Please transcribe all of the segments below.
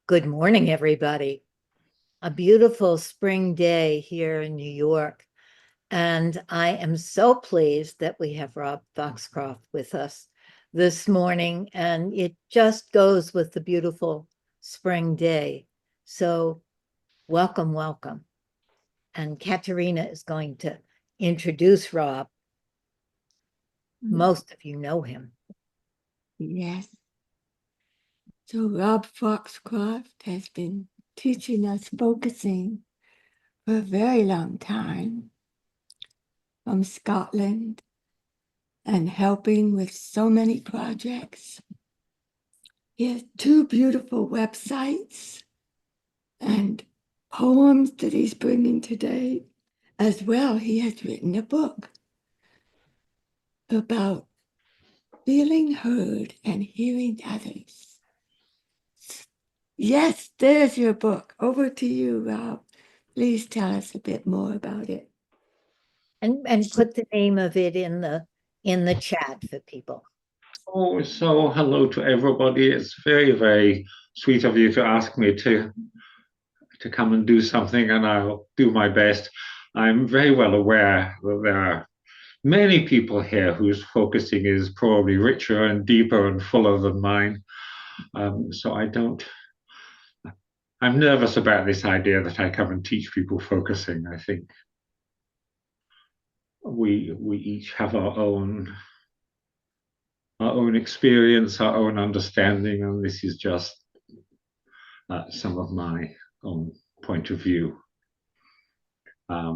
Good morning, everybody. A beautiful spring day here in New York. And I am so pleased that we have Rob Foxcroft with us this morning. And it just goes with the beautiful spring day. So welcome, welcome. And Katerina is going to introduce Rob. Most of you know him. Yes. So Rob Foxcroft has been teaching us focusing for a very long time from Scotland and helping with so many projects. He has two beautiful websites and poems that he's bringing today. As well, he has written a book about feeling heard and hearing others. Yes, there's your book. Over to you, Rob. Please tell us a bit more about it. And put the name of it in the chat for people. Oh, so hello to everybody. It's very, very sweet of you to ask me to come and do something, and I'll do my best. I'm very well aware that there are many people here whose focusing is probably richer and deeper and fuller than mine. So I'm nervous about this idea that I come and teach people focusing. I think we each have our own experience, our own understanding, and this is just some of my own point of view. I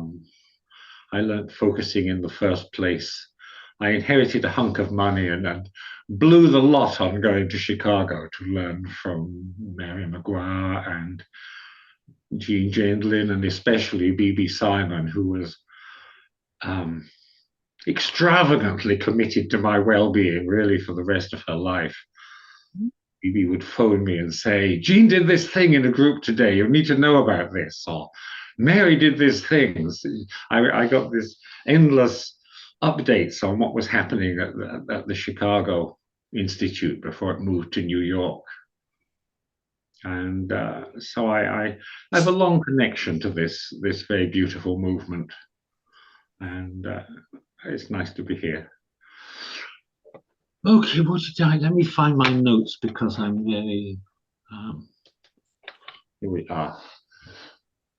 learned focusing in the first place. I inherited a hunk of money and blew the lot on going to Chicago to learn from Mary McGuire and Jean Gendlin, and especially B.B. Simon, who was extravagantly committed to my well-being, really, for the rest of her life. Bibi would phone me and say, Jean did this thing in a group today. You need to know about this. Or Mary did this thing. I got this endless updates on what was happening at the Chicago Institute before it moved to New York. And so I have a long connection to this very beautiful movement. And it's nice to be here. Okay, let me find my notes because I'm very, here we are.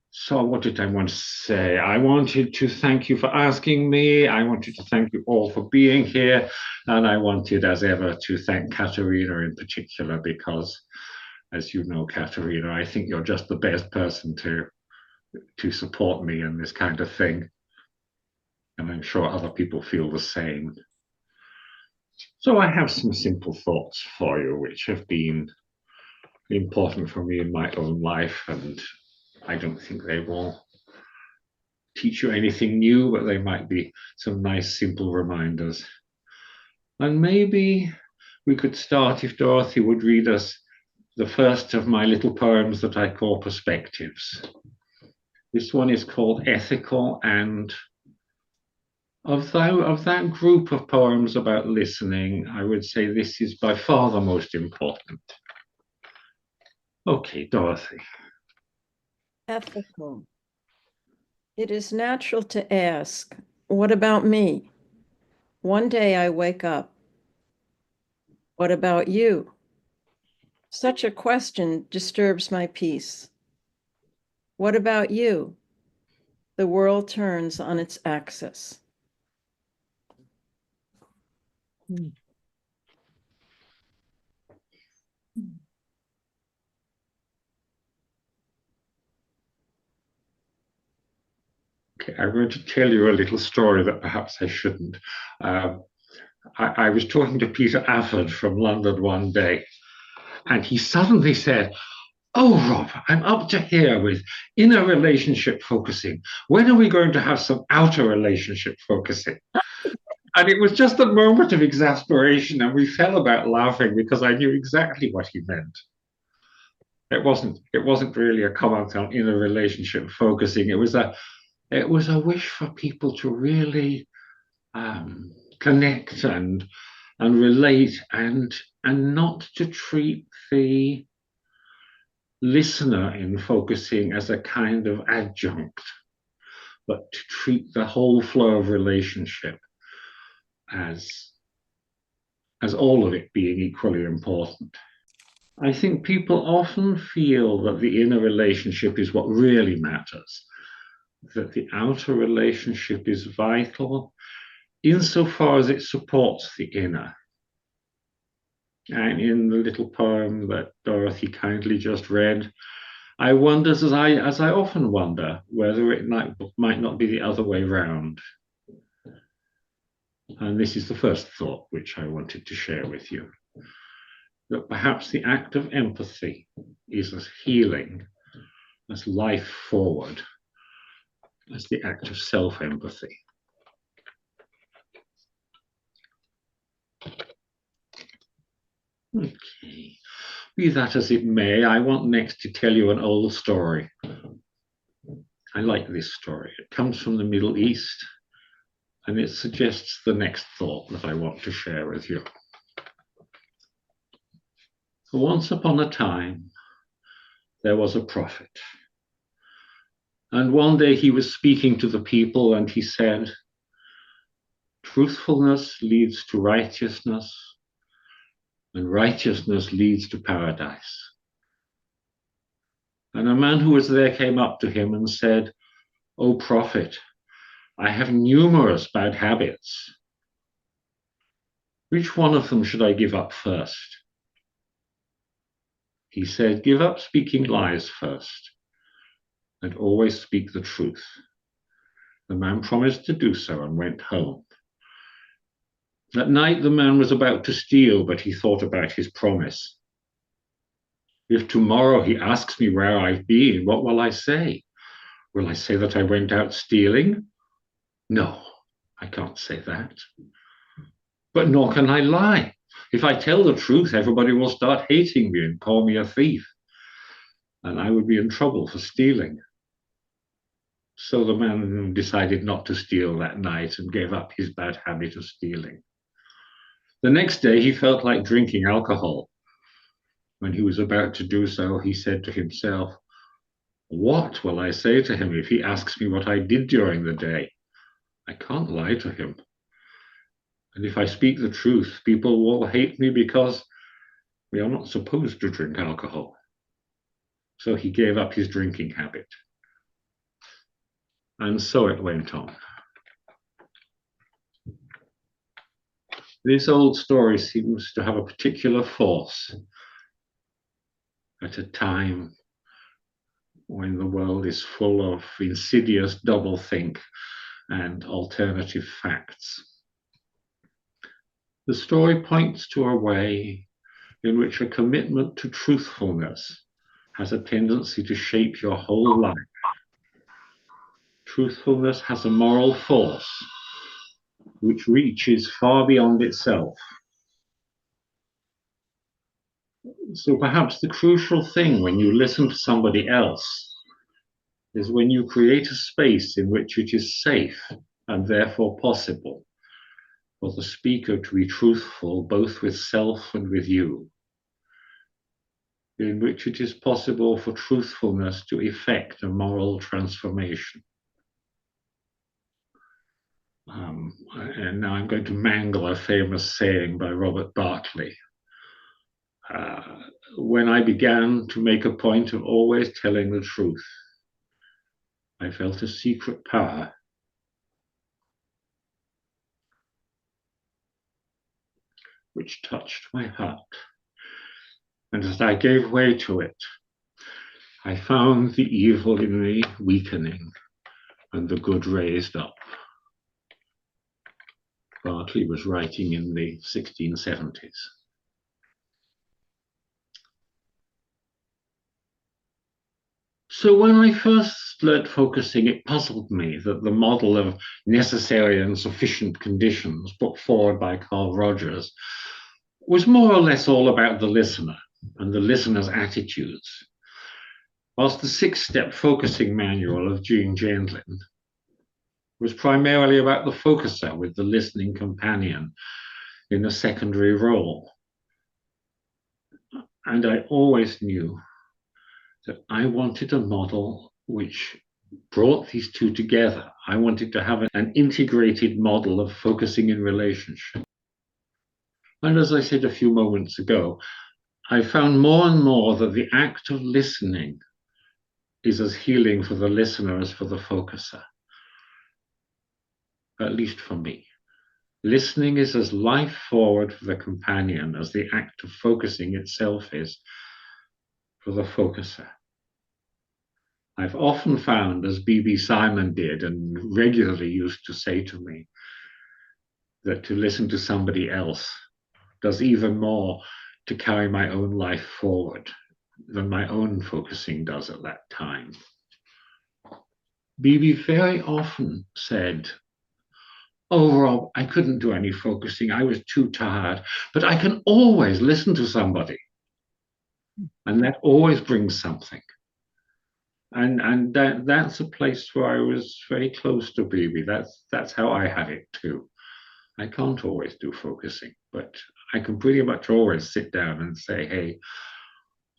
So what did I want to say? I wanted to thank you for asking me. I wanted to thank you all for being here. And I wanted, as ever, to thank Katerina in particular, because as you know, Katerina, I think you're just the best person to support me in this kind of thing. And I'm sure other people feel the same. So I have some simple thoughts for you, which have been important for me in my own life, and I don't think they will teach you anything new, but they might be some nice, simple reminders. And maybe we could start, if Dorothy would read us the first of my little poems that I call Perspectives. This one is called Ethical, and of that group of poems about listening, I would say this is by far the most important. Okay, Dorothy. Ethical. It is natural to ask, what about me? One day I wake up. What about you? Such a question disturbs my peace. What about you? The world turns on its axis. Okay, I'm going to tell you a little story that perhaps I shouldn't. I was talking to Peter Afford from London one day, and he suddenly said, "Oh, Rob, I'm up to here with inner relationship focusing. When are we going to have some outer relationship focusing?" And it was just a moment of exasperation, and we fell about laughing because I knew exactly what he meant. It wasn't really a comment on inner relationship focusing. It was a wish for people to really connect and relate and not to treat the listener in focusing as a kind of adjunct, but to treat the whole flow of relationship as all of it being equally important. I think people often feel that the inner relationship is what really matters, that the outer relationship is vital insofar as it supports the inner. And in the little poem that Dorothy kindly just read, I wonder, as I often wonder, whether it might not be the other way round. And this is the first thought which I wanted to share with you, that perhaps the act of empathy is as healing, as life forward, as the act of self-empathy. Okay, be that as it may, I want next to tell you an old story. I like this story. It comes from the Middle East, and it suggests the next thought that I want to share with you. Once upon a time, there was a prophet. And one day he was speaking to the people, and he said, "Truthfulness leads to righteousness, and righteousness leads to paradise." And a man who was there came up to him and said, "O prophet, I have numerous bad habits. Which one of them should I give up first?" He said, "Give up speaking lies first, and always speak the truth." The man promised to do so and went home. At night, the man was about to steal, but he thought about his promise. "If tomorrow he asks me where I've been, what will I say? Will I say that I went out stealing? No, I can't say that. But nor can I lie. If I tell the truth, everybody will start hating me and call me a thief, and I would be in trouble for stealing." So the man decided not to steal that night and gave up his bad habit of stealing. The next day, he felt like drinking alcohol. When he was about to do so, he said to himself, "What will I say to him if he asks me what I did during the day? I can't lie to him. And if I speak the truth, people will hate me because we are not supposed to drink alcohol." So he gave up his drinking habit. And so it went on. This old story seems to have a particular force at a time when the world is full of insidious doublethink and alternative facts. The story points to a way in which a commitment to truthfulness has a tendency to shape your whole life. Truthfulness has a moral force which reaches far beyond itself. So perhaps the crucial thing when you listen to somebody else is when you create a space in which it is safe and therefore possible for the speaker to be truthful both with self and with you, in which it is possible for truthfulness to effect a moral transformation. And now I'm going to mangle a famous saying by Robert Bartley. When I began to make a point of always telling the truth, I felt a secret power which touched my heart. And as I gave way to it, I found the evil in me weakening and the good raised up. Bartley was writing in the 1670s. So when I first learnt focusing, it puzzled me that the model of necessary and sufficient conditions put forward by Carl Rogers was more or less all about the listener and the listener's attitudes, whilst the 6-step focusing manual of Jean Gendlin was primarily about the focuser with the listening companion in a secondary role. And I always knew that I wanted a model which brought these two together. I wanted to have an integrated model of focusing in relationship. And as I said a few moments ago, I found more and more that the act of listening is as healing for the listener as for the focuser, at least for me. Listening is as life forward for the companion as the act of focusing itself is for the focuser. I've often found, as B.B. Simon did and regularly used to say to me, that to listen to somebody else does even more to carry my own life forward than my own focusing does at that time. B.B. very often said, "Oh, Rob, I couldn't do any focusing. I was too tired, but I can always listen to somebody." And that always brings something. And that's a place where I was very close to BB. That's how I had it too. I can't always do focusing, but I can pretty much always sit down and say, "Hey,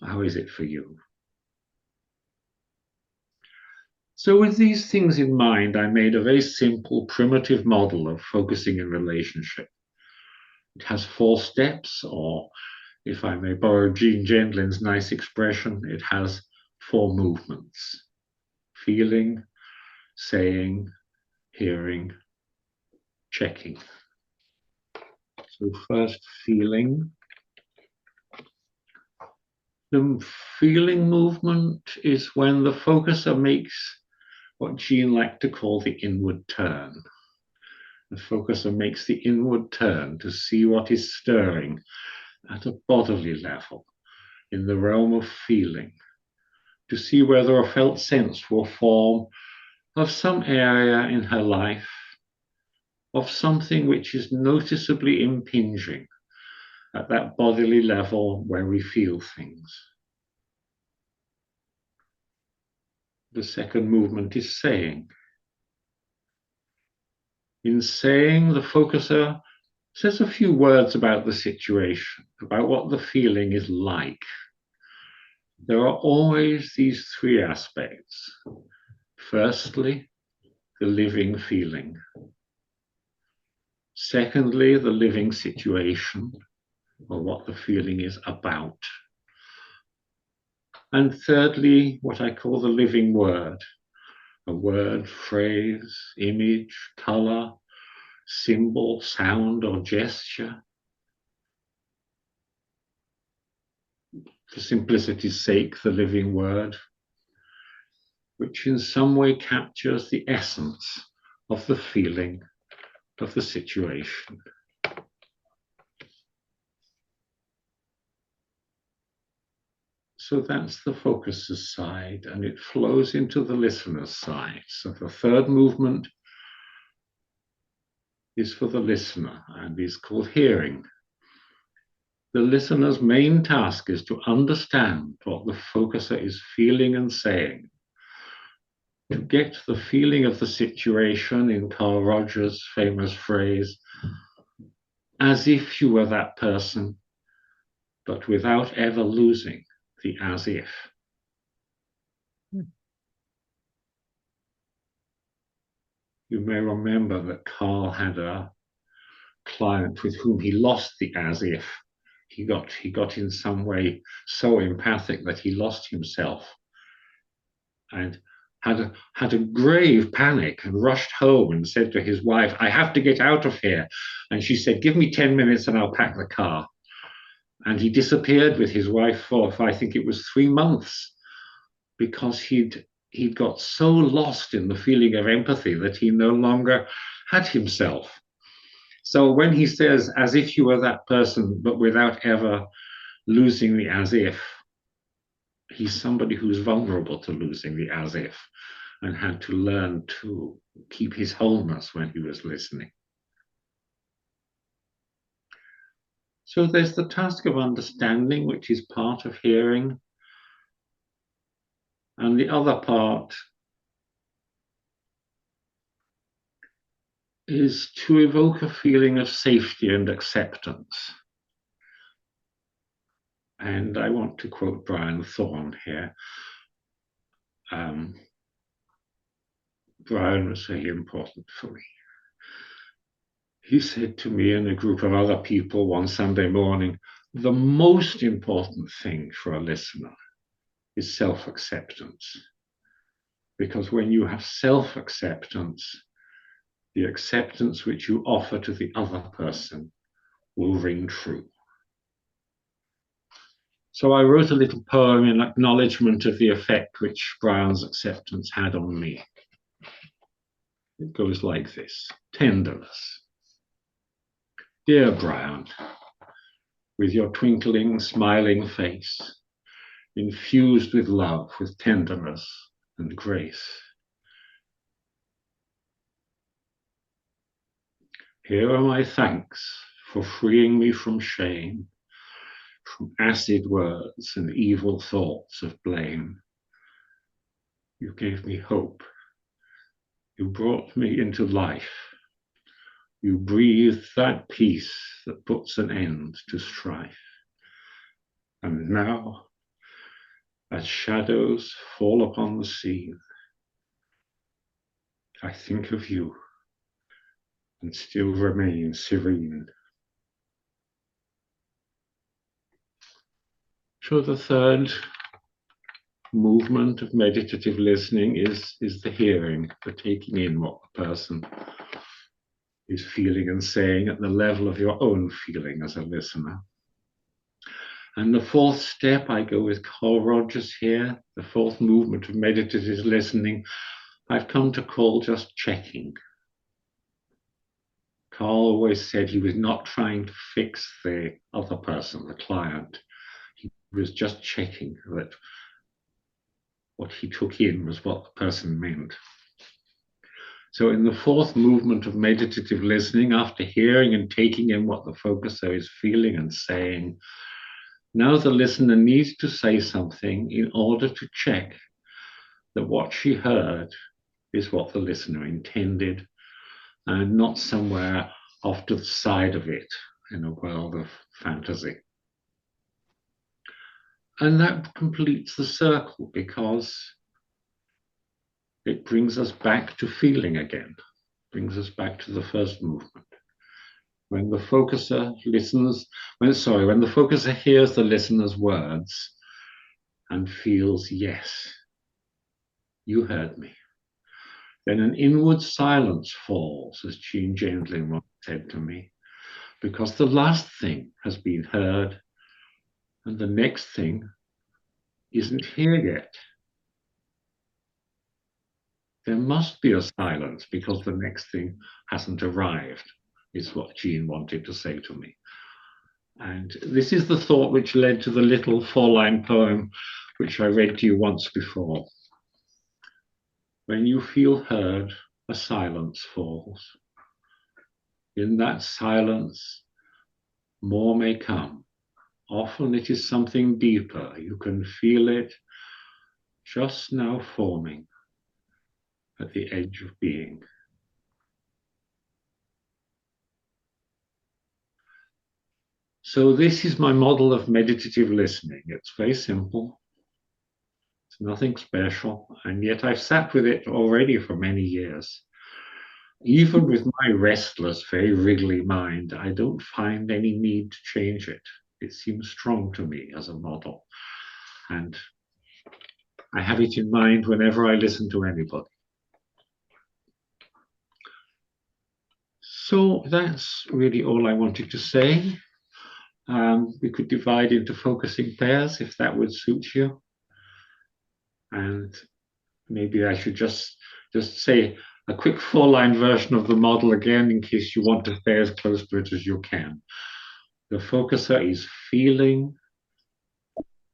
how is it for you?" So with these things in mind, I made a very simple, primitive model of focusing in relationship. It has 4 steps, or if I may borrow Jean Gendlin's nice expression, it has 4 movements: feeling, saying, hearing, checking. So first, feeling. The feeling movement is when the focuser makes what Jean liked to call the inward turn. The focuser makes the inward turn to see what is stirring at a bodily level, in the realm of feeling, to see whether a felt sense will form of some area in her life, of something which is noticeably impinging at that bodily level where we feel things. The second movement is saying. In saying, the focuser says a few words about the situation, about what the feeling is like. There are always these 3 aspects. Firstly, the living feeling. Secondly, the living situation, or what the feeling is about. And thirdly, what I call the living word. A word, phrase, image, color, symbol, sound, or gesture. For simplicity's sake, the living word, which in some way captures the essence of the feeling of the situation. So that's the focuser's side, and it flows into the listener's side. So the third movement is for the listener and is called hearing. The listener's main task is to understand what the focuser is feeling and saying, to get the feeling of the situation, in Carl Rogers' famous phrase, as if you were that person, but without ever losing the as if. You may remember that Carl had a client with whom he lost the as if. He got in some way so empathic that he lost himself and had a grave panic and rushed home and said to his wife, "I have to get out of here." And she said, "Give me 10 minutes and I'll pack the car." And he disappeared with his wife for I think it was 3 months, because he'd got so lost in the feeling of empathy that he no longer had himself. So when he says, "as if you were that person, but without ever losing the as if," he's somebody who's vulnerable to losing the as if and had to learn to keep his wholeness when he was listening. So there's the task of understanding, which is part of hearing. And the other part is to evoke a feeling of safety and acceptance. And I want to quote Brian Thorne here. Brian was really important for me. He said to me and a group of other people one Sunday morning, the most important thing for a listener is self-acceptance. Because when you have self-acceptance, the acceptance which you offer to the other person will ring true. So I wrote a little poem in acknowledgement of the effect which Brian's acceptance had on me. It goes like this: tenderness. Dear Brian, with your twinkling, smiling face, infused with love, with tenderness and grace. Here are my thanks for freeing me from shame, from acid words and evil thoughts of blame. You gave me hope. You brought me into life. You breathed that peace that puts an end to strife. And now, as shadows fall upon the scene, I think of you and still remain serene. So the third movement of meditative listening is the hearing, the taking in what the person is feeling and saying at the level of your own feeling as a listener. And the fourth step, I go with Carl Rogers here, the fourth movement of meditative listening, I've come to call just checking. Carl always said he was not trying to fix the other person, the client. He was just checking that what he took in was what the person meant. So in the fourth movement of meditative listening, after hearing and taking in what the focuser is feeling and saying, now the listener needs to say something in order to check that what she heard is what the listener intended and not somewhere off to the side of it in a world of fantasy. And that completes the circle because it brings us back to feeling again, brings us back to the first movement. When the focuser listens, when the focuser hears the listener's words and feels, yes, you heard me, then an inward silence falls, as Jean Gendlin once said to me, because the last thing has been heard and the next thing isn't here yet. There must be a silence because the next thing hasn't arrived, is what Jean wanted to say to me. And this is the thought which led to the little 4-line poem which I read to you once before. When you feel heard, a silence falls. In that silence, more may come. Often it is something deeper. You can feel it just now forming at the edge of being. So this is my model of meditative listening. It's very simple. It's nothing special, and yet I've sat with it already for many years. Even with my restless, very wriggly mind, I don't find any need to change it. It seems strong to me as a model. And I have it in mind whenever I listen to anybody. So that's really all I wanted to say. We could divide into focusing pairs if that would suit you. And maybe I should just say a quick 4-line version of the model again in case you want to stay as close to it as you can. The focuser is feeling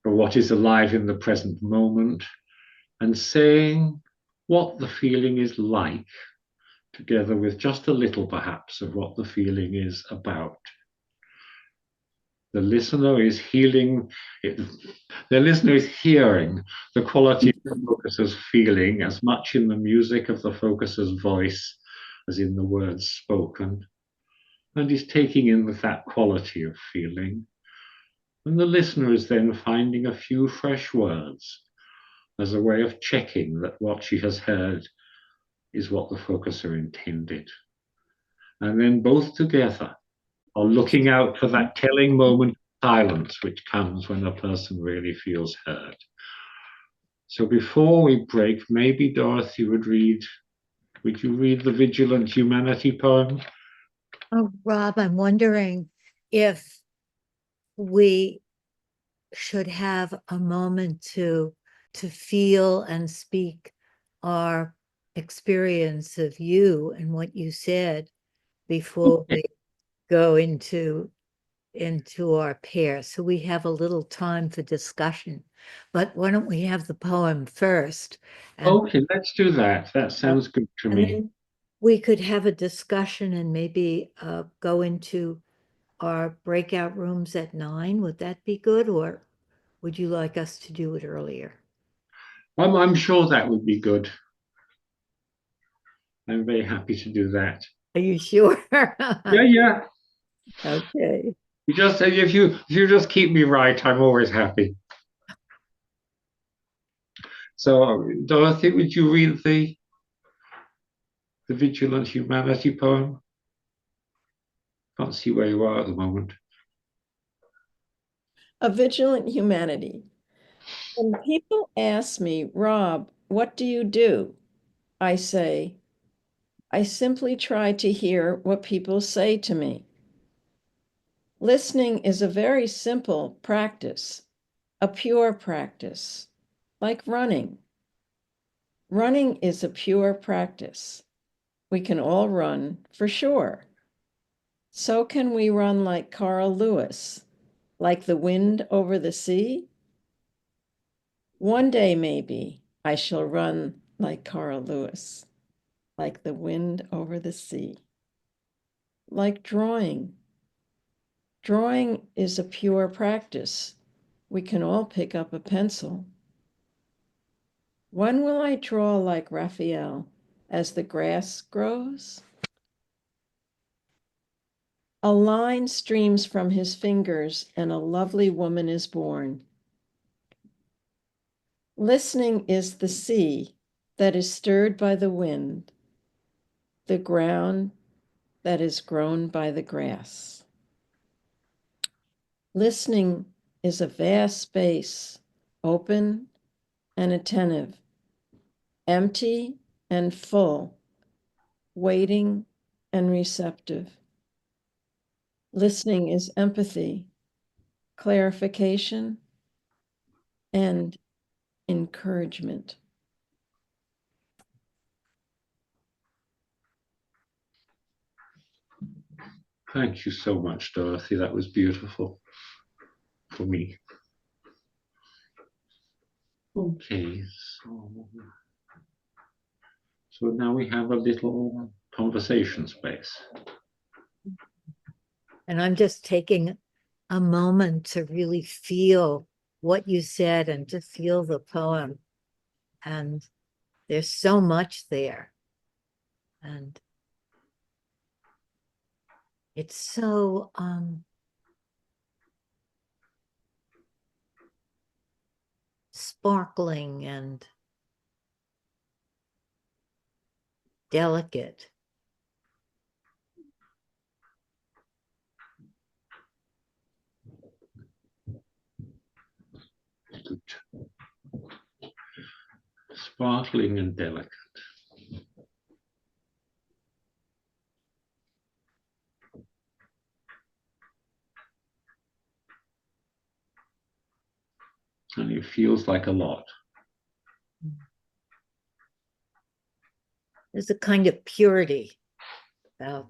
for what is alive in the present moment and saying what the feeling is like, together with just a little perhaps of what the feeling is about. The listener is hearing the quality of the focuser's feeling as much in the music of the focuser's voice as in the words spoken, and is taking in with that quality of feeling. And the listener is then finding a few fresh words as a way of checking that what she has heard is what the focuser intended. And then both together are looking out for that telling moment of silence which comes when a person really feels heard. So before we break, maybe Dorothy would you read the Vigilant Humanity poem? Oh, Rob, I'm wondering if we should have a moment to feel and speak our experience of you and what you said before we go into our pair. So we have a little time for discussion. But why don't we have the poem first? And, Okay, let's do that. That sounds good to and me. then we could have a discussion and maybe go into our breakout rooms at 9. Would that be good, or would you like us to do it earlier? I'm sure that would be good. I'm very happy to do that. Are you sure? Yeah. Okay. You just if you just keep me right, I'm always happy. So, Dorothy, would you read the Vigilant Humanity poem? Can't see where you are at the moment. A Vigilant Humanity. When people ask me, Rob, what do you do? I say, I simply try to hear what people say to me. Listening is a very simple practice, a pure practice, like running. Running is a pure practice. We can all run for sure. So can we run like Carl Lewis, like the wind over the sea? One day, maybe, I shall run like Carl Lewis, like the wind over the sea. Like drawing. Drawing is a pure practice. We can all pick up a pencil. When will I draw like Raphael as the grass grows? A line streams from his fingers and a lovely woman is born. Listening is the sea that is stirred by the wind, the ground that is grown by the grass. Listening is a vast space, open and attentive, empty and full, waiting and receptive. Listening is empathy, clarification, and encouragement. Thank you so much, Dorothy. That was beautiful for me. Okay, so now we have a little conversation space. And I'm just taking a moment to really feel what you said and to feel the poem. And there's so much there. And it's so sparkling and delicate. Good. Sparkling and delicate. And it feels like a lot. There's a kind of purity about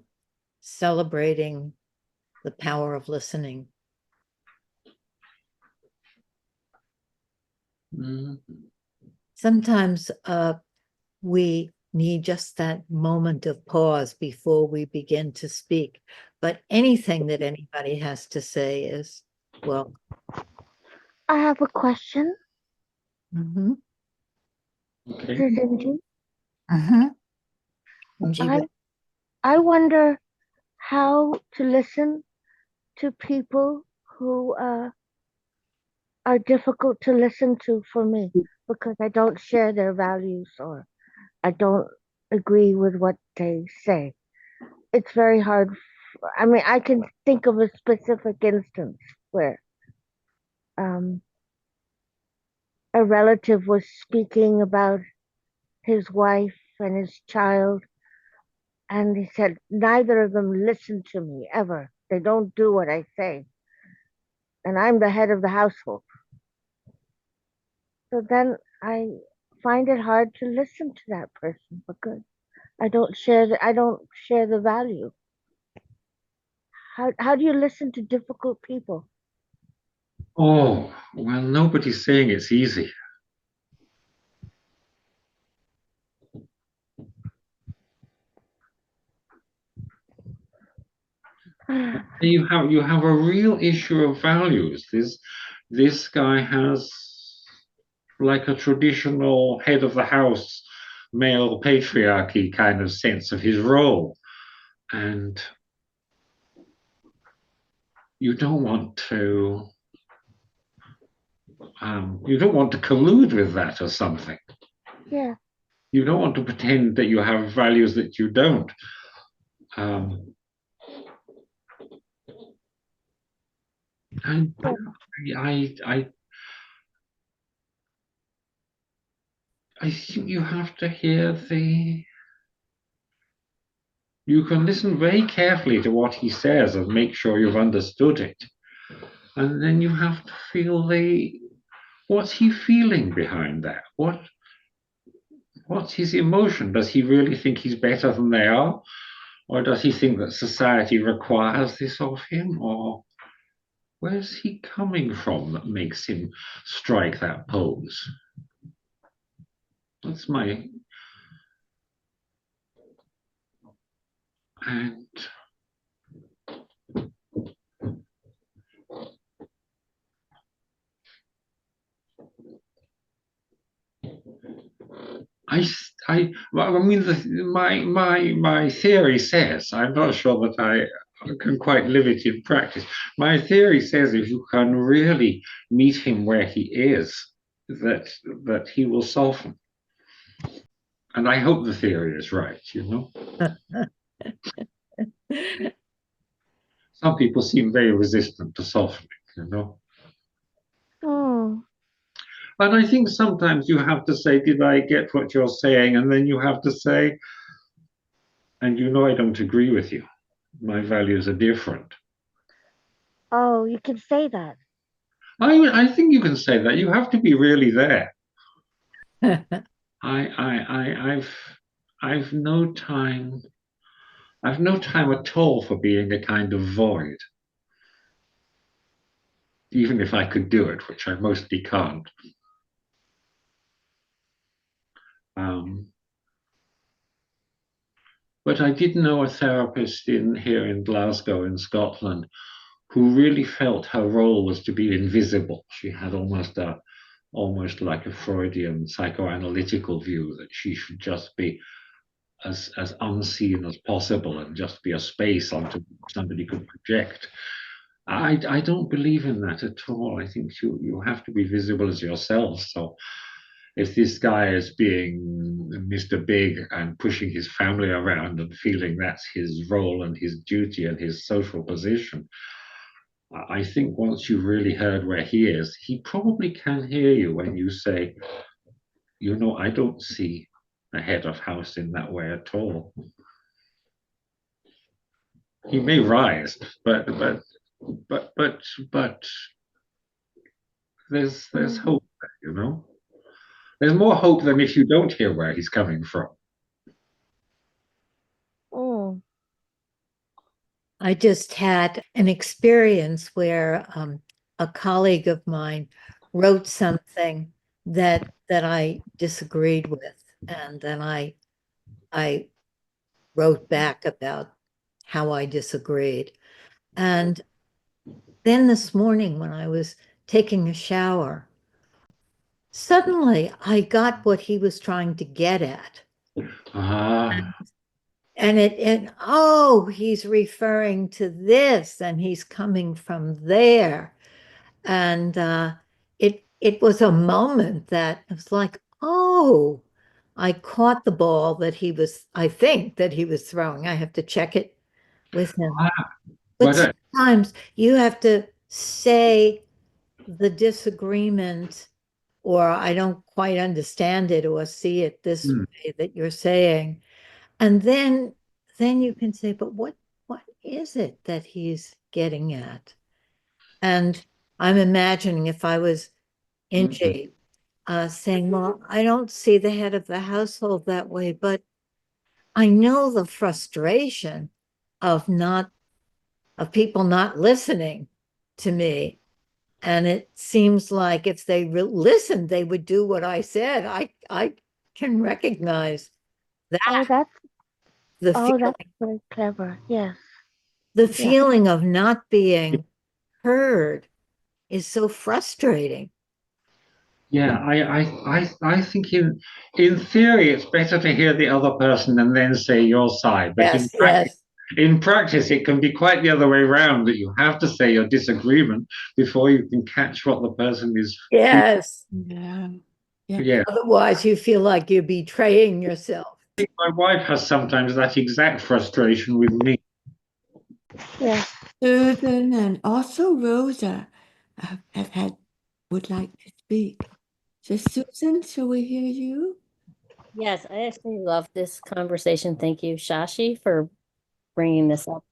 celebrating the power of listening. Mm. Sometimes we need just that moment of pause before we begin to speak. But anything that anybody has to say is, well. I have a question. Okay. For Gingy. I wonder how to listen to people who are difficult to listen to for me. because I don't share their values or I don't agree with what they say. It's very hard. I mean, I can think of a specific instance where um, a relative was speaking about his wife and his child, and he said, neither of them listen to me ever. They don't do what I say. And I'm the head of the household. So then I find it hard to listen to that person because I don't share the value. How do you listen to difficult people? Oh, well, nobody's saying it's easy. You have a real issue of values. This guy has like a traditional head of the house, male patriarchy kind of sense of his role. And you don't want to collude with that or something. Yeah. You don't want to pretend that you have values that you don't. And I think you have to hear you can listen very carefully to what he says and make sure you've understood it. And then you have to feel what's he feeling behind that? What's his emotion? Does he really think he's better than they are? Or does he think that society requires this of him? Or where's he coming from that makes him strike that pose? That's my... And well, I mean, my theory says, I'm not sure that I can quite live it in practice. My theory says if you can really meet him where he is, that he will soften. And I hope the theory is right, you know? Some people seem very resistant to softening, you know? Oh. And I think sometimes you have to say, did I get what you're saying? And then you have to say, and you know I don't agree with you. My values are different. Oh, you can say that. I think you can say that. You have to be really there. I've no time. I've no time at all for being a kind of void. Even if I could do it, which I mostly can't. But I did know a therapist here in Glasgow in Scotland who really felt her role was to be invisible. She had almost like a Freudian psychoanalytical view that she should just be as unseen as possible and just be a space onto which somebody could project. I don't believe in that at all. I think you have to be visible as yourself. So if this guy is being Mr. Big and pushing his family around and feeling that's his role and his duty and his social position, I think once you've really heard where he is, he probably can hear you when you say, you know, I don't see a head of house in that way at all. He may rise, but there's hope there, you know. There's more hope than if you don't hear where he's coming from. Oh. I just had an experience where a colleague of mine wrote something that I disagreed with, and then I wrote back about how I disagreed. And then this morning when I was taking a shower, suddenly I got what he was trying to get at. And oh, he's referring to this and he's coming from there. And it it was a moment that it was like, oh, I caught the ball that I think that he was throwing. I have to check it with him. But But sometimes you have to say the disagreement, or I don't quite understand it or see it this way that you're saying. And then you can say, but what is it that he's getting at? And I'm imagining if I was Angie saying, well, I don't see the head of the household that way, but I know the frustration of people not listening to me. And it seems like if they listened, they would do what I said. I can recognize that Oh, that's the oh, feeling, that's very clever. Yes. the Yeah. feeling of not being heard is so frustrating. yeah, I think in theory it's better to hear the other person and then say your side. But Yes. in practice, it can be quite the other way around, that you have to say your disagreement before you can catch what the person is. Yes. Yeah. Yeah, Otherwise, you feel like you're betraying yourself. my wife has sometimes that exact frustration with me. Yes. Susan and also Rosa would like to speak. So Susan, shall we hear you? Yes, I actually love this conversation. Thank you, Shashi, for bringing this up,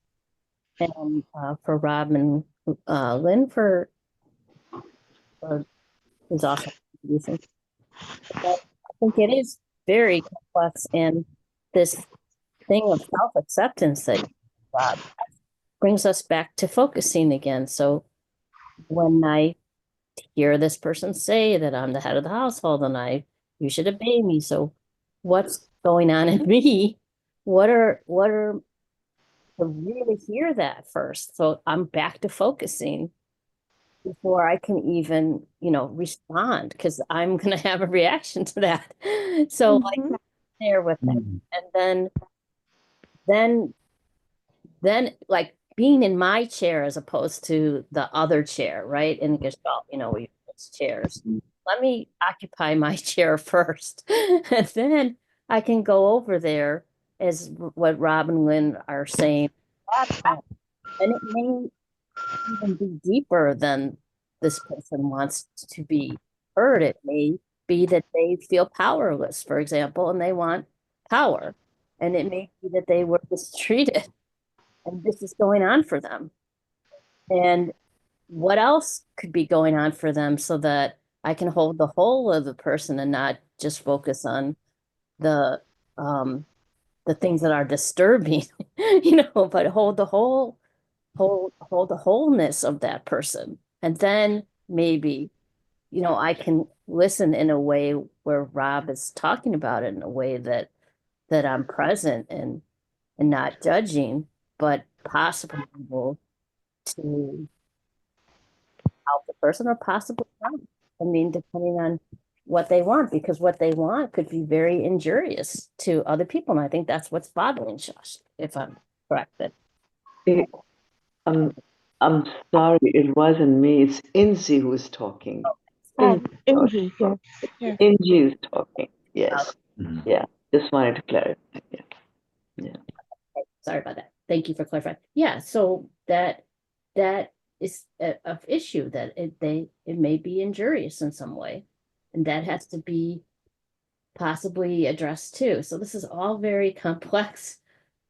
and for Rob and Lynn for his awesome contribution. But I think it is very complex, and this thing of self-acceptance that Rob brings us back to focusing again. So when I hear this person say that I'm the head of the household and you should obey me. So what's going on in me? What are to really hear that first? So I'm back to focusing before I can even, respond, because I'm gonna have a reaction to that. So like there with it. And then like being in my chair as opposed to the other chair, right? In Gestalt, we use chairs. Let me occupy my chair first, and then I can go over there as what Rob and Lynn are saying. And it may even be deeper than this person wants to be heard. It may be that they feel powerless, for example, and they want power. And it may be that they were mistreated and this is going on for them. And what else could be going on for them, so that I can hold the whole of the person and not just focus on the things that are disturbing, but hold the wholeness of that person. And then maybe, I can listen in a way where Rob is talking about it, in a way that I'm present and not judging, but possibly able to help the person, or possibly not. I mean, depending on what they want, because what they want could be very injurious to other people. And I think that's what's bothering Josh, if I'm correct. I'm sorry, it wasn't me. It's Inzi who's talking. Indeed, yes. Yes. Inji is talking. Yes. Yeah. Just wanted to clarify. Yeah. Sorry about that. Thank you for clarifying. Yeah, so that is an issue, that it may be injurious in some way, and that has to be possibly addressed too. So this is all very complex,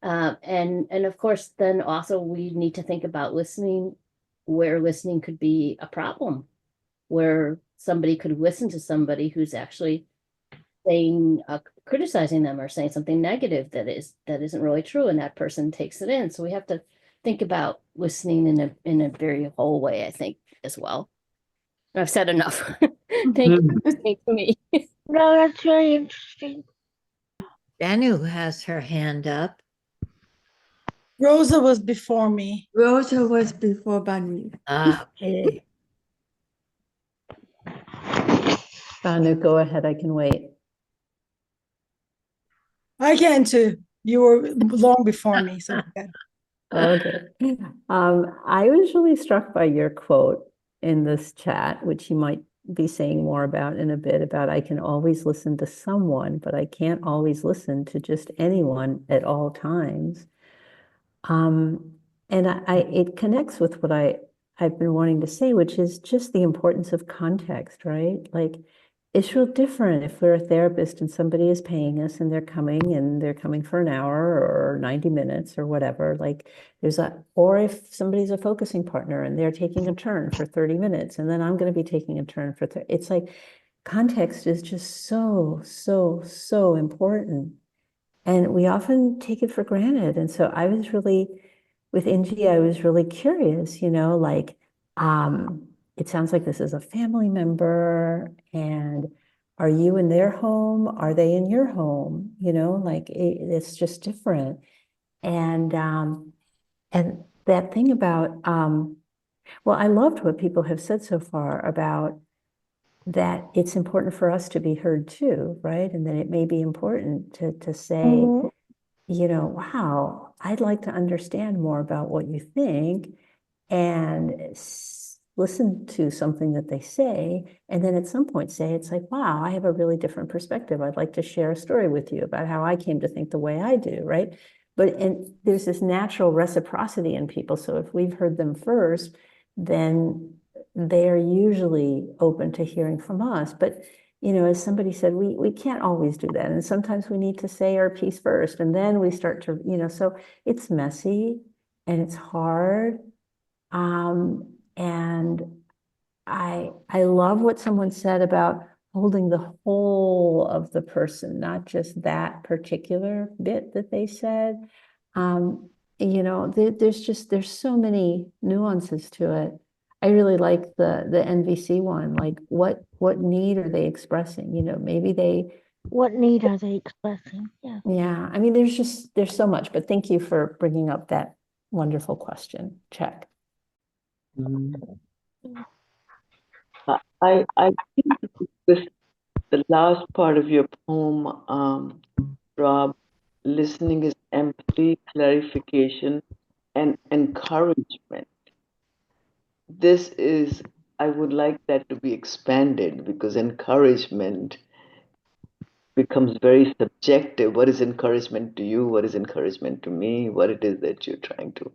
and of course, then also we need to think about listening, where listening could be a problem, where somebody could listen to somebody who's actually saying, criticizing them or saying something negative that isn't really true, and that person takes it in. So we have to think about listening in a very whole way, I think, as well. I've said enough. Thank you for listening to me. No, that's very interesting. Danu has her hand up. Rosa was before me. Rosa was before Banu. Okay. Banu, go ahead. I can wait. I can too. You were long before me, so yeah. Okay. I was really struck by your quote in this chat, which you might be saying more about in a bit, about I can always listen to someone, but I can't always listen to just anyone at all times. And it connects with what I've been wanting to say, which is just the importance of context, right? Like, it's real different if we're a therapist and somebody is paying us and they're coming for an hour or 90 minutes or whatever. Like, or if somebody's a focusing partner and they're taking a turn for 30 minutes and then I'm going to be taking a turn for 30. It's like context is just so, so, so important. And we often take it for granted. And so I was really, with Angie, I was really curious, like, it sounds like this is a family member, and are you in their home? Are they in your home? Like it's just different. And that thing about, well, I loved what people have said so far about that it's important for us to be heard too, right? And that it may be important to say, wow, I'd like to understand more about what you think, and listen to something that they say. And then at some point say, it's like, wow, I have a really different perspective. I'd like to share a story with you about how I came to think the way I do, right? And there's this natural reciprocity in people. So if we've heard them first, then they're usually open to hearing from us. But as somebody said, we can't always do that. And sometimes we need to say our piece first, and then we start to, so it's messy and it's hard. And I love what someone said about holding the whole of the person, not just that particular bit that they said. There's so many nuances to it. I really like the NVC one. Like, what need are they expressing? What need are they expressing? Yeah. Yeah. I mean, there's so much, but thank you for bringing up that wonderful question. Check. I think this the last part of your poem, Rob. Listening is empathy, clarification, and encouragement. I would like that to be expanded, because encouragement becomes very subjective. What is encouragement to you? What is encouragement to me? What it is that you're trying to.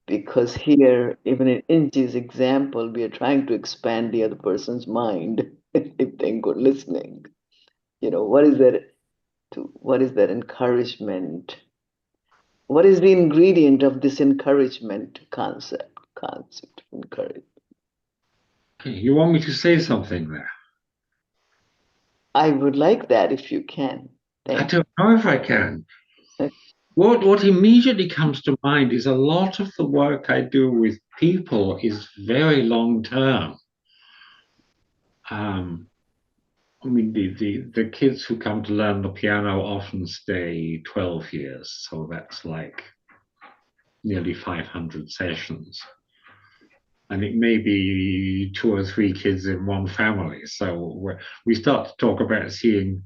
Because here, even in Inji's example, we are trying to expand the other person's mind if they're good listening. What is that encouragement? What is the ingredient of this encouragement concept encourage? Okay, you want me to say something there? I would like that if you can. I don't know if I can. What immediately comes to mind is a lot of the work I do with people is very long term. I mean, the kids who come to learn the piano often stay 12 years, so that's like nearly 500 sessions. And it may be 2 or 3 kids in one family. So we start to talk about seeing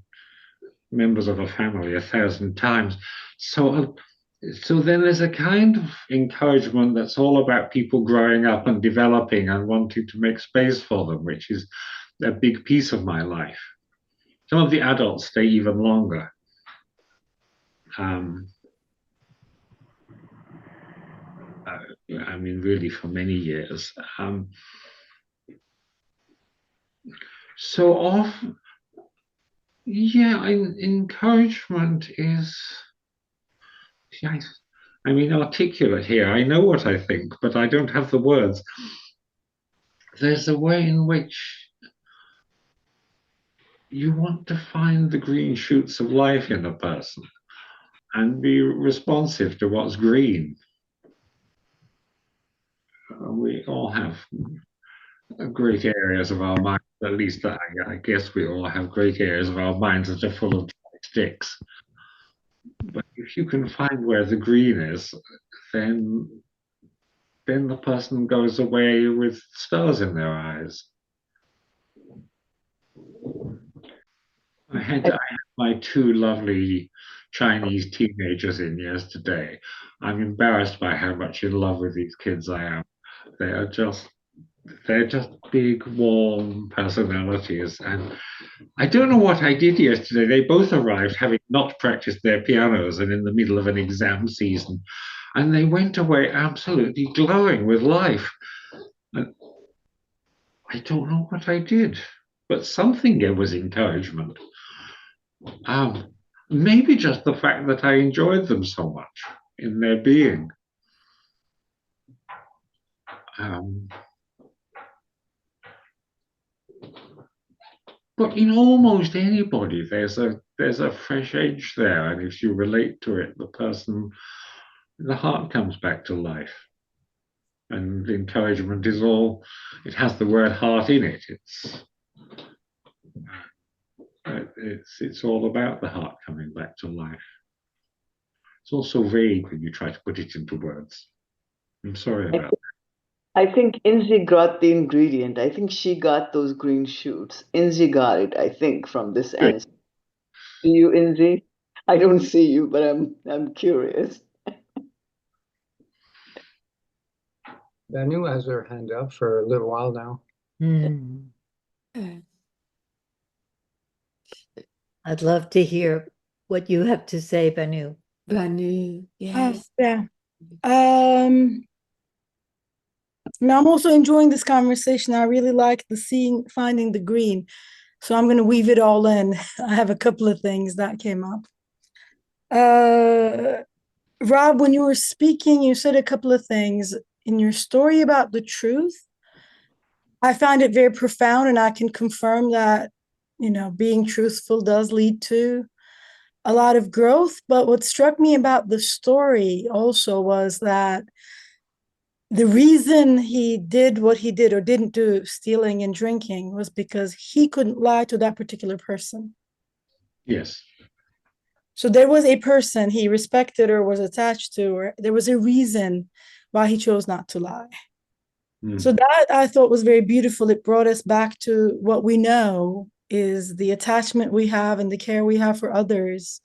members of a family 1,000 times. So then there's a kind of encouragement that's all about people growing up and developing and wanting to make space for them, which is a big piece of my life. Some of the adults stay even longer. I mean, really for many years. So often, yeah, encouragement is, I mean, articulate here. I know what I think, but I don't have the words. There's a way in which you want to find the green shoots of life in a person and be responsive to what's green. We all have great areas of our minds, at least I guess we all have great areas of our minds that are full of sticks. But if you can find where the green is, then the person goes away with stars in their eyes. I had my 2 lovely Chinese teenagers in yesterday. I'm embarrassed by how much in love with these kids I am. They are just they're just big, warm personalities. And I don't know what I did yesterday. They both arrived having not practiced their pianos and in the middle of an exam season. And they went away absolutely glowing with life. And I don't know what I did, but something there was encouragement. Maybe just the fact that I enjoyed them so much in their being. But in almost anybody, there's a fresh edge there, and if you relate to it, the heart comes back to life. And encouragement is all, it has the word heart in it. It's all about the heart coming back to life. It's also vague when you try to put it into words. I'm sorry about that. I think Inzi got the ingredient. I think she got those green shoots. Inzi got it, I think, from this Good. answer. Do you, Inzi? I don't see you, but I'm curious. Banu has her hand up for a little while now. I'd love to hear what you have to say, Banu. Banu, yes. Yeah. Now I'm also enjoying this conversation. I really like the finding the green. So I'm going to weave it all in. I have a couple of things that came up. Rob, when you were speaking, you said a couple of things in your story about the truth. I find it very profound, and I can confirm that, being truthful does lead to a lot of growth. But what struck me about the story also was that the reason he did what he did or didn't do, stealing and drinking, was because he couldn't lie to that particular person. Yes. So there was a person he respected or was attached to, or there was a reason why he chose not to lie. So that I thought was very beautiful. It brought us back to what we know is the attachment we have and the care we have for others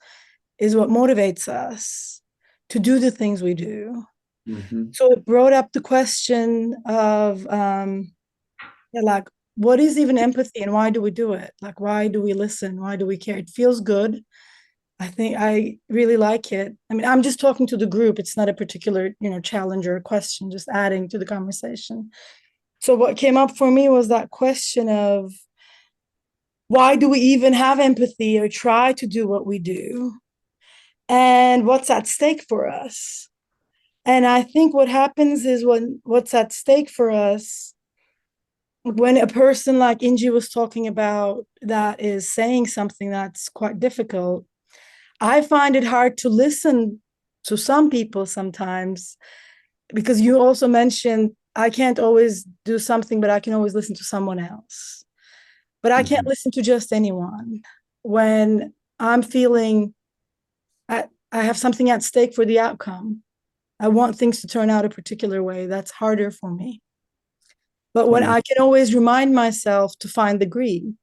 is what motivates us to do the things we do. So it brought up the question of like, what is even empathy and why do we do it? Like, why do we listen? Why do we care? It feels good. I think I really like it. I mean, I'm just talking to the group. It's not a particular, challenge or question, just adding to the conversation. So what came up for me was that question of why do we even have empathy or try to do what we do? And what's at stake for us? And I think what happens is what's at stake for us, when a person like Inji was talking about that is saying something that's quite difficult, I find it hard to listen to some people sometimes, because you also mentioned I can't always do something, but I can always listen to someone else. But I can't listen to just anyone. When I'm feeling I have something at stake for the outcome, I want things to turn out a particular way, that's harder for me. But when I can always remind myself to find the green.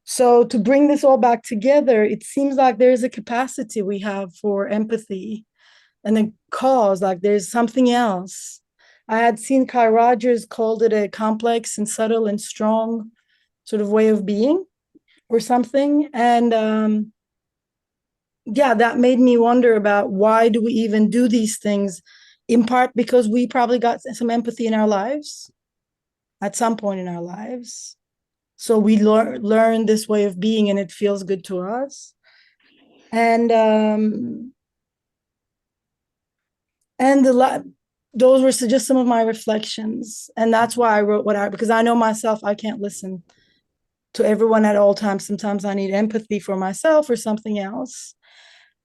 So to bring this all back together, it seems like there's a capacity we have for empathy and a cause, like there's something else. I had seen Kai Rogers called it a complex and subtle and strong sort of way of being or something. And yeah, that made me wonder about why do we even do these things, in part because we probably got some empathy in our lives at some point in our lives. So we learn this way of being and it feels good to us. And those were just some of my reflections. And that's why I wrote because I know myself, I can't listen to everyone at all times. Sometimes I need empathy for myself or something else.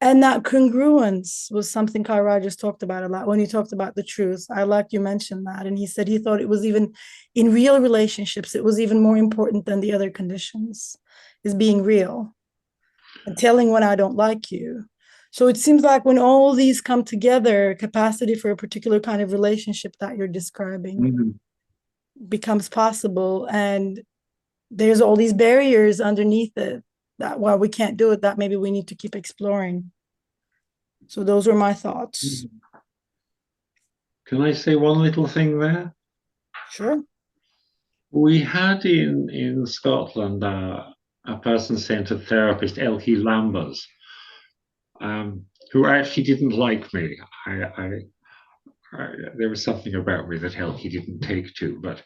And that congruence was something Kai Rogers talked about a lot when he talked about the truth. I like you mentioned that. And he said he thought it was even in real relationships, it was even more important than the other conditions, is being real and telling when I don't like you. So it seems like when all these come together, capacity for a particular kind of relationship that you're describing becomes possible. And there's all these barriers underneath it that while we can't do it, that maybe we need to keep exploring. So those were my thoughts. Can I say one little thing there? Sure. We had in Scotland a person-centered therapist, Elkie Lambers, who actually didn't like me. There was something about me that Elkie didn't take to, but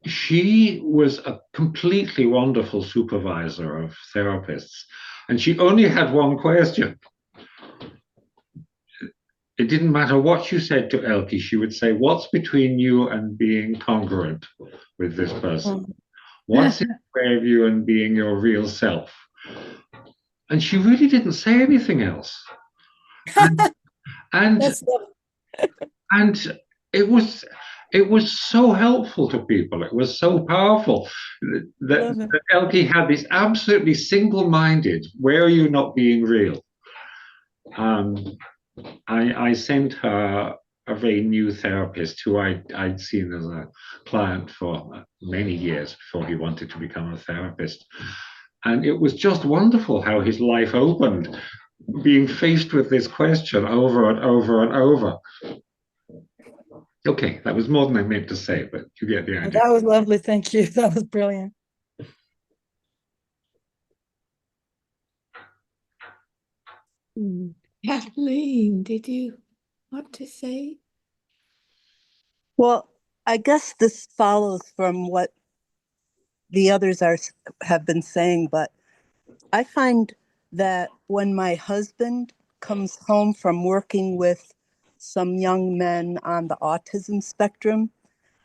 she was a completely wonderful supervisor of therapists, and she only had one question. It didn't matter what you said to Elkie, she would say, "What's between you and being congruent with this person? What's in the way of you and being your real self?" And she really didn't say anything else. And That's and it was so helpful to people. It was so powerful that, lovely. that Elkie had this absolutely single-minded, where are you not being real? I sent her a very new therapist who I'd seen as a client for many years before he wanted to become a therapist. And it was just wonderful how his life opened, being faced with this question over and over and over. Okay, that was more than I meant to say, but you get the idea. That was lovely. Thank you. That was brilliant. Kathleen, did you want to say? Well, I guess this follows from what the others have been saying, but I find that when my husband comes home from working with some young men on the autism spectrum,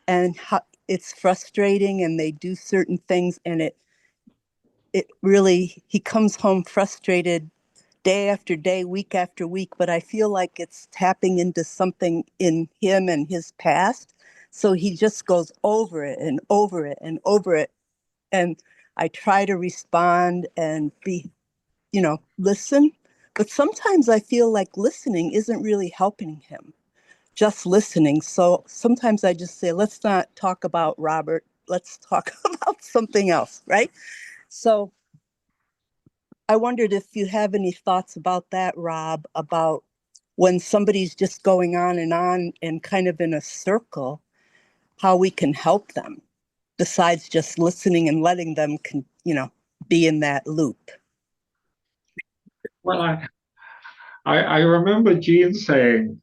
and it's frustrating, and they do certain things, and it really, he comes home frustrated day after day, week after week, but I feel like it's tapping into something in him and his past. So he just goes over it and over it and over it. And I try to respond and listen. But sometimes I feel like listening isn't really helping him, just listening. So sometimes I just say, let's not talk about Robert. Let's talk about something else, right? So I wondered if you have any thoughts about that, Rob, about when somebody's just going on and kind of in a circle, how we can help them besides just listening and letting them, be in that loop. Well, I remember Jean saying,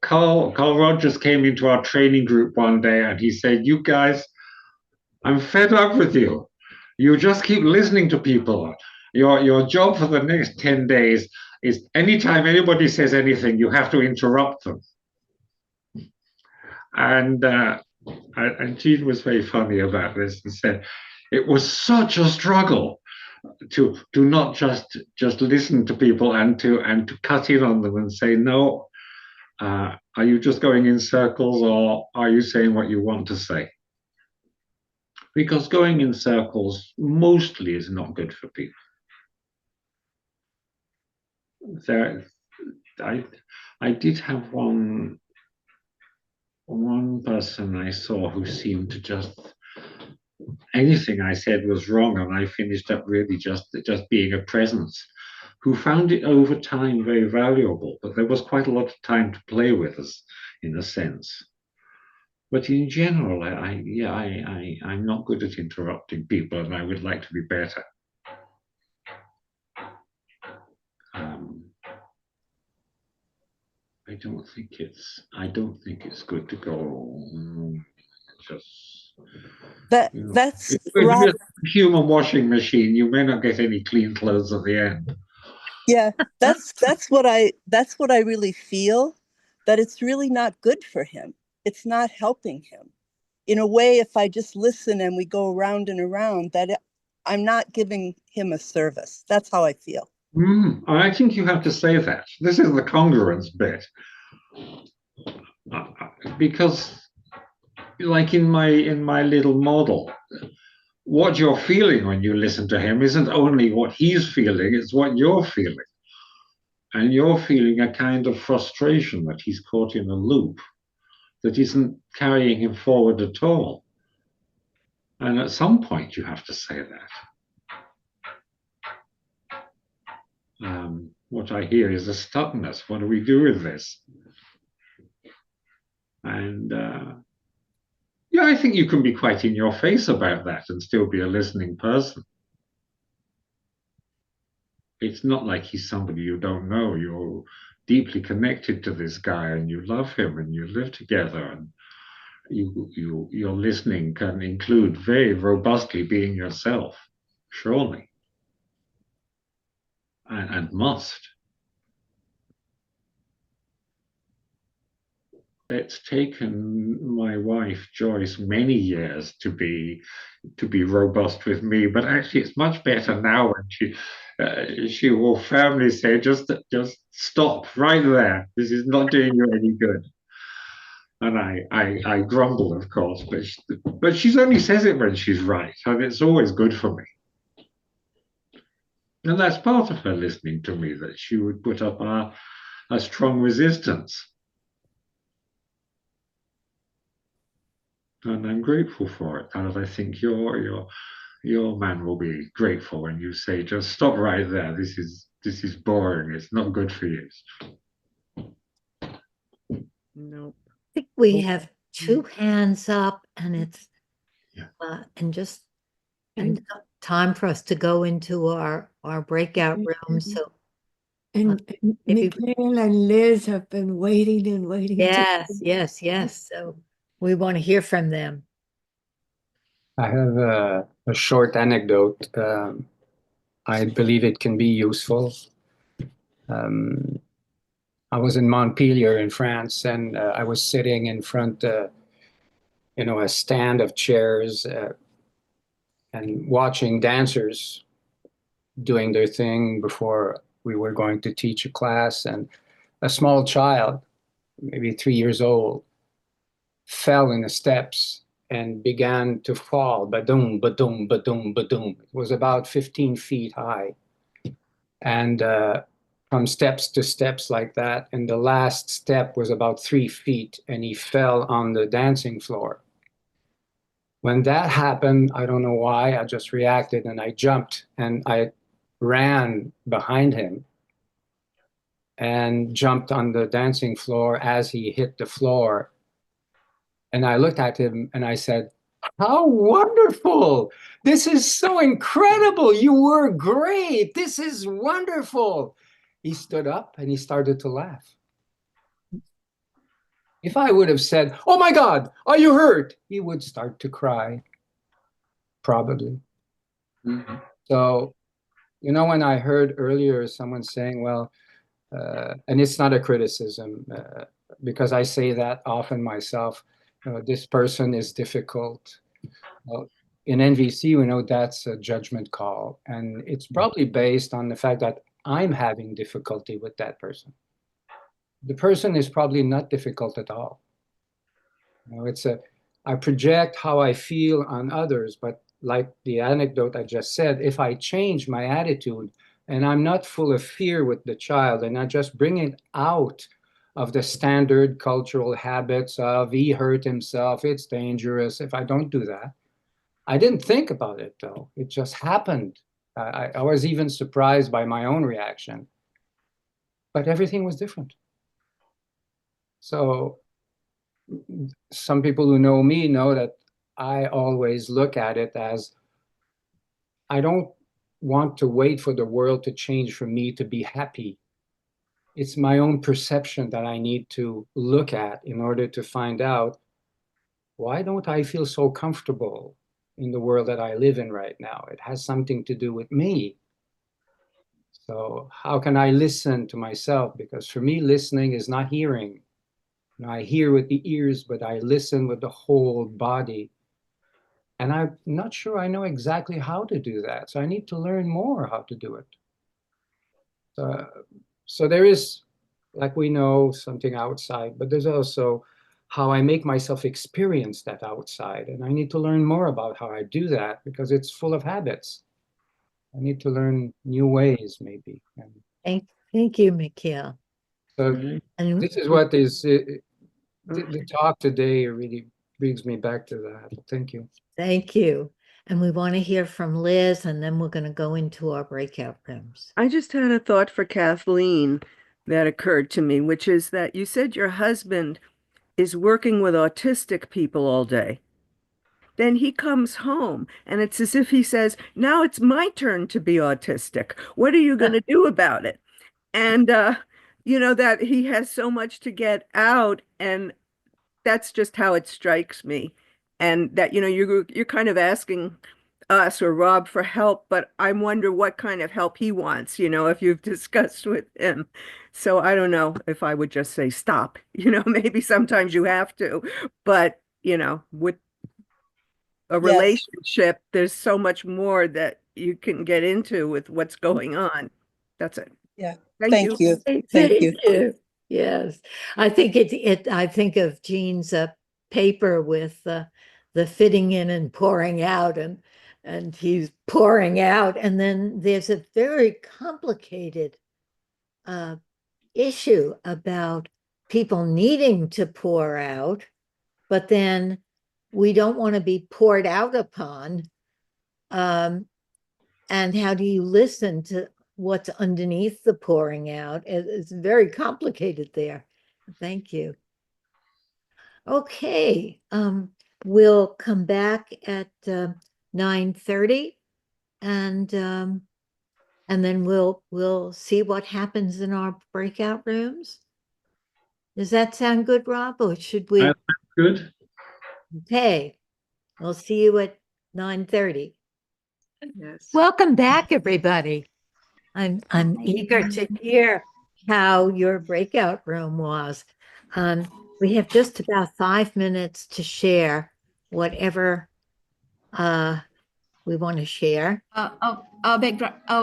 Carl Rogers came into our training group one day and he said, "You guys, I'm fed up with you. You just keep listening to people. Your job for the next 10 days is anytime anybody says anything, you have to interrupt them." And Jean was very funny about this and said, it was such a struggle to not just listen to people and to cut in on them and say, "No, are you just going in circles, or are you saying what you want to say?" Because going in circles mostly is not good for people. I did have one person I saw who seemed to just, anything I said was wrong, and I finished up really just being a presence, who found it over time very valuable, but there was quite a lot of time to play with us, in a sense. But in general, I'm not good at interrupting people, and I would like to be better. I don't think it's good to go just. That's If Rob. you're a human washing machine, you may not get any clean clothes at the end. Yeah, that's what I really feel, that it's really not good for him. It's not helping him. In a way, if I just listen and we go around and around, I'm not giving him a service. That's how I feel. I think you have to say that. This is the congruence bit. Because like in my little model, what you're feeling when you listen to him isn't only what he's feeling, it's what you're feeling. And you're feeling a kind of frustration that he's caught in a loop that isn't carrying him forward at all. And at some point, you have to say that. What I hear is a stuckness. What do we do with this? And yeah, I think you can be quite in your face about that and still be a listening person. It's not like he's somebody you don't know. You're deeply connected to this guy and you love him and you live together, and your listening can include very robustly being yourself, surely, and must. It's taken my wife Joyce many years to be robust with me, but actually it's much better now when she will firmly say, just stop right there. This is not doing you any good. And I grumble, of course, but she's only says it when she's right, and it's always good for me. And that's part of her listening to me, that she would put up a strong resistance. And I'm grateful for it. And I think your man will be grateful when you say, just stop right there. This is boring. It's not good for you. I No. think we have two hands up, and it's and time for us to go into our breakout room. So And Mikhail and Liz have been waiting and waiting. yes. So we want to hear from them. I have a short anecdote. I believe it can be useful. I was in Montpellier in France, and I was sitting in front, a stand of chairs, and watching dancers doing their thing before we were going to teach a class. And a small child, maybe 3 years old, fell in the steps and began to fall. Ba-doom, ba-doom, ba-doom, ba-doom. It was about 15 feet high. And from steps to steps like that. And the last step was about 3 feet, and he fell on the dancing floor. When that happened, I don't know why, I just reacted and I jumped and I ran behind him and jumped on the dancing floor as he hit the floor. And I looked at him and I said, "How wonderful! This is so incredible! You were great! This is wonderful!" He stood up and he started to laugh. If I would have said, "Oh my God, are you hurt?" he would start to cry, probably. Mm-hmm. So, when I heard earlier someone saying, well, and it's not a criticism, because I say that often myself, this person is difficult. Well, in NVC, we know that's a judgment call, and it's probably based on the fact that I'm having difficulty with that person. The person is probably not difficult at all. I project how I feel on others, but like the anecdote I just said, if I change my attitude and I'm not full of fear with the child and I just bring it out of the standard cultural habits of he hurt himself, it's dangerous. If I don't do that, I didn't think about it though. It just happened. I was even surprised by my own reaction, but everything was different. So some people who know me know that I always look at it as I don't want to wait for the world to change for me to be happy. It's my own perception that I need to look at in order to find out, why don't I feel so comfortable in the world that I live in right now? It has something to do with me. So how can I listen to myself? Because for me, listening is not hearing. I hear with the ears, but I listen with the whole body. And I'm not sure I know exactly how to do that. So I need to learn more how to do it. So there is, like we know, something outside, but there's also how I make myself experience that outside. And I need to learn more about how I do that because it's full of habits. I need to learn new ways, maybe. Thank you, Mikhail. So this is what is, the talk today really brings me back to that. Thank you. Thank you. And we want to hear from Liz, and then we're going to go into our breakout rooms. I just had a thought for Kathleen that occurred to me, which is that you said your husband is working with autistic people all day. Then he comes home and it's as if he says, now it's my turn to be autistic. What are you going to do about it? And, that he has so much to get out. And that's just how it strikes me. And that, you're kind of asking us or Rob for help, but I wonder what kind of help he wants, if you've discussed with him. So I don't know if I would just say stop, maybe sometimes you have to, but, with a Yes. relationship, there's so much more that you can get into with what's going on. That's it. Yeah. Thank you. Thank you. Yes, I think I think of Jean's paper with the fitting in and pouring out, and he's pouring out, and then there's a very complicated issue about people needing to pour out, but then we don't want to be poured out upon. And how do you listen to what's underneath the pouring out? It's very complicated there. Thank you. Okay, we'll come back at 9:30, and then we'll see what happens in our breakout rooms. Does that sound good, Rob, or should we? That's good. Okay, we'll see you at 9:30. Yes. Welcome back, everybody. I'm eager to hear how your breakout room was. We have just about 5 minutes to share whatever we want to share. Our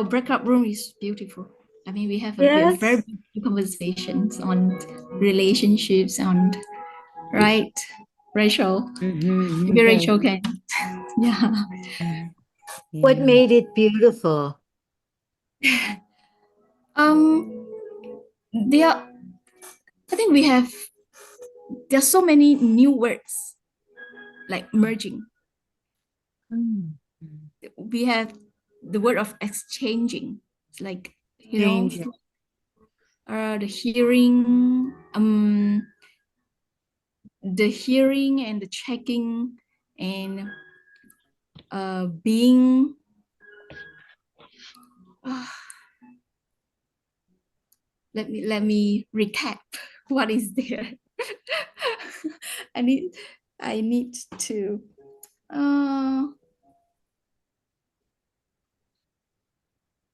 breakout room is beautiful. I mean, we have Yes. very beautiful conversations on relationships, right, Rachel? Maybe Rachel can. Yeah. What made it beautiful? I think there's so many new words like merging. We have the word of exchanging. It's like, the hearing, and the checking, and being. Let me recap what is there. I need to.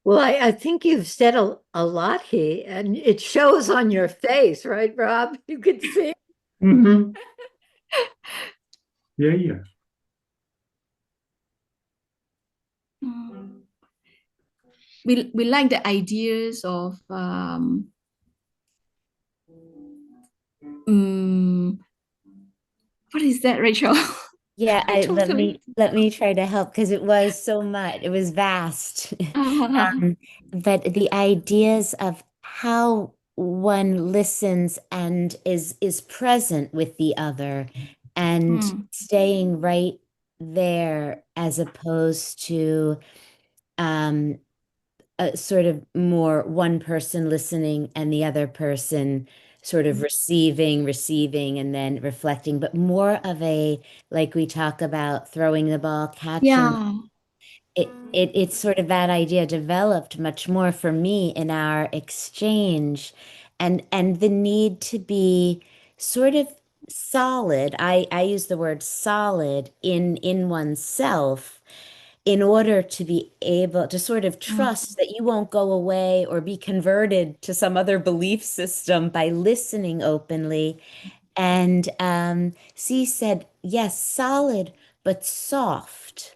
Well, I think you've said a lot here, and it shows on your face, right, Rob? You could see. Mm-hmm. Yeah. We like the ideas of what is that, Rachel? Yeah, let me try to help because it was so much. It was vast. But the ideas of how one listens and is present with the other and staying right there as opposed to a sort of more one person listening and the other person sort of receiving and then reflecting, but more of a, like we talk about throwing the ball, catching. It's sort of that idea developed much more for me in our exchange, and the need to be sort of solid. I use the word solid in oneself in order to be able to sort of trust that you won't go away or be converted to some other belief system by listening openly. And C said, yes, solid, but soft.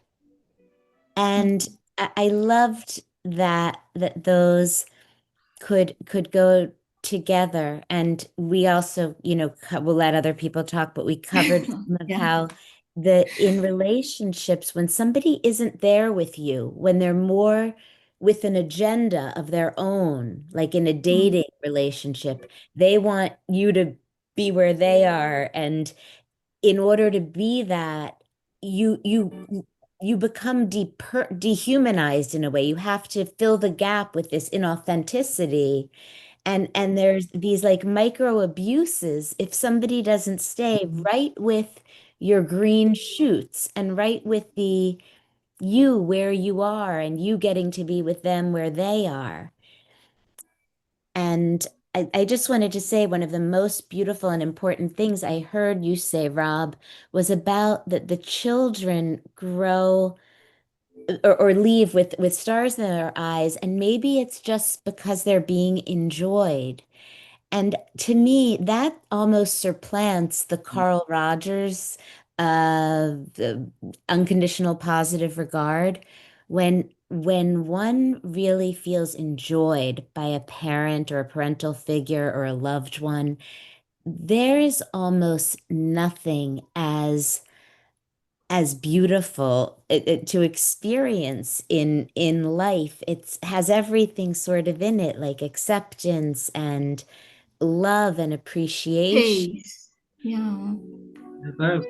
And I loved that those could go together. And we also, we'll let other people talk, but we covered some of how in relationships, when somebody isn't there with you, when they're more with an agenda of their own, like in a dating relationship, they want you to be where they are. And in order to be that, you become dehumanized in a way. You have to fill the gap with this inauthenticity. And there's these like micro abuses if somebody doesn't stay right with your green shoots and right with the you where you are and you getting to be with them where they are. And I just wanted to say one of the most beautiful and important things I heard you say, Rob, was about that the children grow or leave with stars in their eyes, and maybe it's just because they're being enjoyed. And to me, that almost supplants the Carl Rogers the unconditional positive regard. When one really feels enjoyed by a parent or a parental figure or a loved one, there is almost nothing as beautiful to experience in life. It's has everything sort of in it, like acceptance and love and appreciation. Taste. Yeah.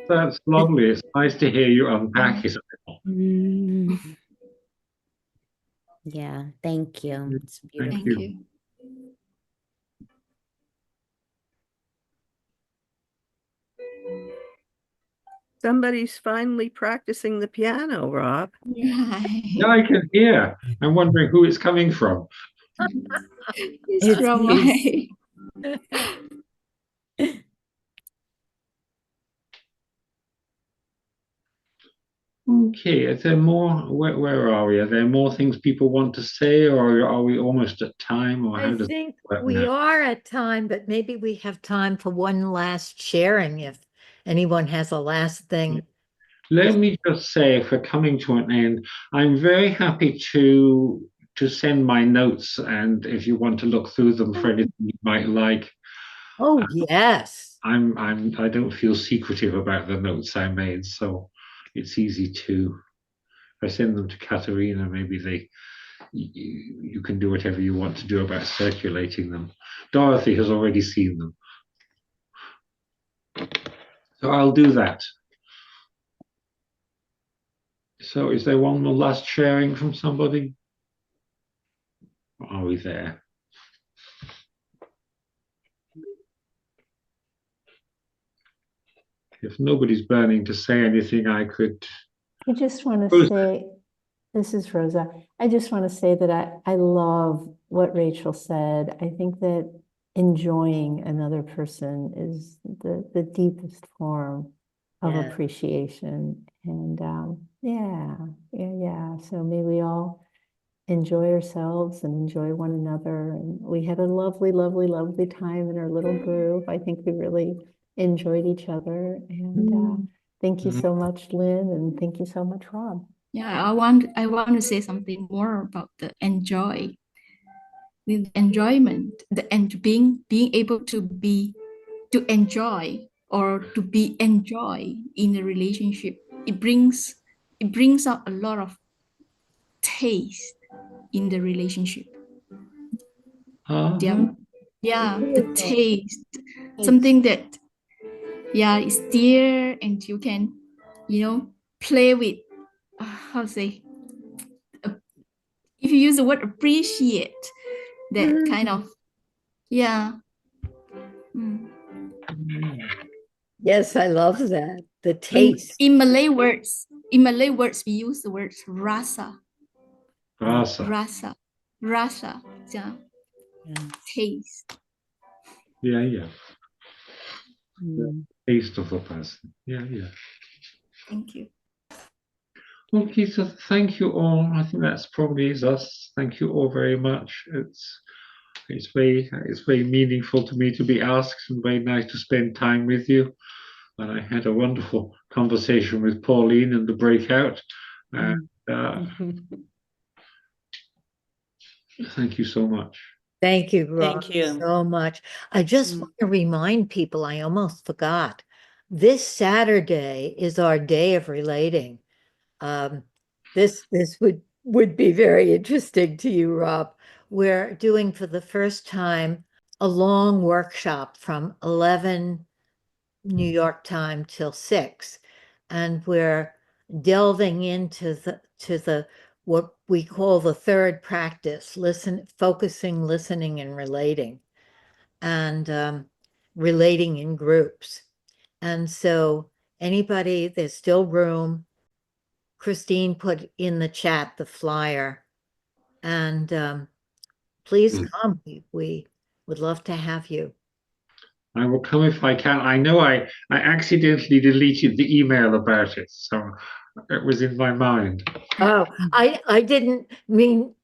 That's lovely. It's nice to hear you unpack it a little. Mm. Yeah, thank you. It's beautiful. Thank you. Somebody's finally practicing the piano, Rob. Right. Yeah, I can hear. I'm wondering who it's coming from. It's from my Okay, is there more? Where are we? Are there more things people want to say, or are we almost at time? Or how I does think it work we now? are at time, but maybe we have time for one last sharing if anyone has a last thing. Let me just say, if we're coming to an end, I'm very happy to send my notes, and if you want to look through them for anything you might like. Oh, yes. I don't feel secretive about the notes I made, so it's easy to. If I send them to Katerina, maybe you can do whatever you want to do about circulating them. Dorothy has already seen them, so I'll do that. So is there one more last sharing from somebody? Are we there? If nobody's burning to say anything, I could. I just want to Rosa. say, this is Rosa. I just want to say that I love what Rachel said. I think that enjoying another person is the deepest form of Yeah. appreciation. And yeah. So may we all enjoy ourselves and enjoy one another. And we had a lovely, lovely, lovely time in our little group. I think we really enjoyed each other. And thank you so much, Lynn, and thank you so much, Rob. Yeah, I want to say something more about the enjoy. The enjoyment, and being able to enjoy or to be enjoy in a relationship. It brings out a lot of taste in the relationship. Yeah, the taste, something that is dear, and you can play with, how to say, if you use the word appreciate, that kind of Yes, I love that. The taste. in Malay words we use the word rasa. Yeah. Taste. Yeah. The taste of the person. Yeah. Thank you. Okay, so thank you all. I think that's probably is us. Thank you all very much. It's very meaningful to me to be asked, and very nice to spend time with you. And I had a wonderful conversation with Pauline in the breakout. And thank you so much. Thank you, Rob, Thank you. so much. I just want to remind people, I almost forgot. This Saturday is our day of relating. This would be very interesting to you, Rob. We're doing for the first time a long workshop from 11 New York time till 6. And we're delving into the what we call the third practice, focusing, listening, and relating, and relating in groups. And so anybody, there's still room. Christine put in the chat the flyer, and please come. We would love to have you. I will come if I can. I know I accidentally deleted the email about it, so it was in my mind. Oh, I didn't mean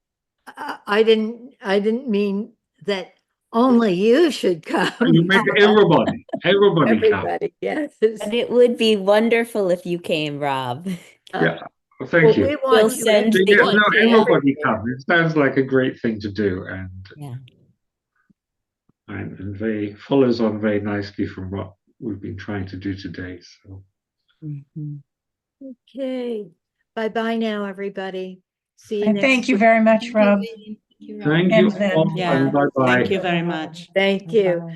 I didn't mean that only you should come. You make everybody come. Everybody, yes. But it would be wonderful if you came, Rob. Yeah, thank you. We We'll want you. send we the want No, you everybody everywhere. come. It sounds like a great thing to do, and Yeah. and very follows on very nicely from what we've been trying to do today. So Okay. Bye-bye now, everybody. See you And next thank you week. very much, Rob. thank you And then- all, and bye-bye. Thank you very much. Thank you.